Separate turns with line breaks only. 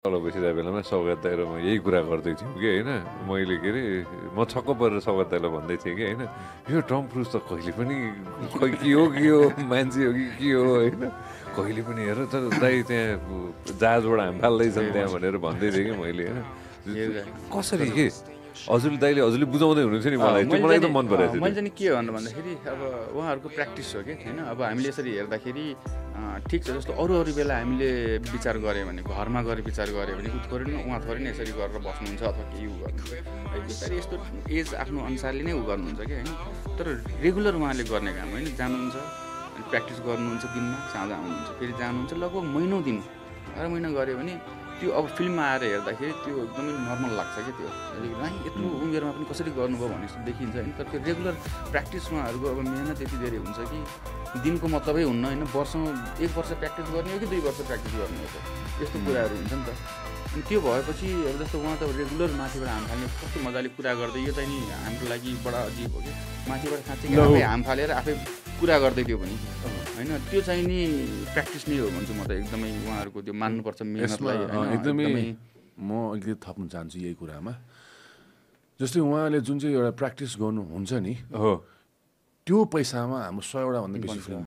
तल बसिरहेको बेलामा सौगात दाइ र म यही कुरा गर्दै थियौँ कि होइन मैले के अरे म छक्क परेर सौगात दाइलाई भन्दै थिएँ कि होइन यो टम क्रुज त कहिले पनि खै के हो मान्छे हो कि के हो होइन कहिले पनि हेर तर दाइ त्यहाँ जहाजबाट हामी फाल्दैछन् त्यहाँ भनेर भन्दै थिएँ कि मैले होइन कसरी के हजुरले बुझाउँदै हुनुहुन्थ्यो नि मलाई त्यो मलाई एकदम मन परेको थियो
मैले चाहिँ के भन्नु भन्दाखेरि अब उहाँहरूको प्र्याक्टिस हो कि होइन अब हामीले यसरी हेर्दाखेरि ठिक छ जस्तो अरू बेला हामीले विचार गऱ्यो भने घरमा गएर विचार गऱ्यो भने थोरै न उहाँ थोरै न यसरी गरेर बस्नुहुन्छ अथवा केही उ गर्नुहुन्छ बिस्तारै यस्तो एज आफ्नो अनुसारले नै उ गर्नुहुन्छ कि होइन तर रेगुलर उहाँले गर्ने काम होइन जानुहुन्छ अनि प्र्याक्टिस गर्नुहुन्छ दिनमा साँझ आउनुहुन्छ फेरि जानुहुन्छ लगभग महिनौँ दिन 12 महिना गऱ्यो भने त्यो अब फिल्ममा आएर हेर्दाखेरि त्यो एकदमै नर्मल लाग्छ कि त्यो यत्रो उमेरमा पनि कसरी गर्नुभयो भने जस्तो देखिन्छ होइन तर त्यो रेगुलर प्र्याक्टिस उहाँहरूको अब मेहनत यति धेरै हुन्छ कि दिनको मतलबै हुन्न होइन वर्षमा 1 वर्ष प्र्याक्टिस गर्ने हो कि 2 वर्ष प्र्याक्टिस गर्ने हो यस्तो कुराहरू हुन्छ नि त अनि त्यो भएपछि अब जस्तो उहाँ त रेगुलर माथिबाट हाम फाल्ने कस्तो मजाले कुरा गर्दै यो चाहिँ नि हाम्रो लागि बडा अजिब हो कि माथिबाट साँच्चै आफै हाम फालेर आफै कुरा गर्दै थियो भने होइन त्यो चाहिँ नि प्र्याक्टिस नै हो भन्छु म त एकदमै उहाँहरूको त्यो मान्नुपर्छ मेहनतलाई
एकदमै म अलिकति थप्न चाहन्छु यही कुरामा जस्तै उहाँले जुन चाहिँ एउटा प्र्याक्टिस गर्नुहुन्छ नि
हो
त्यो पैसामा हाम्रो 100 वटा भन्दा बेसी फिल्म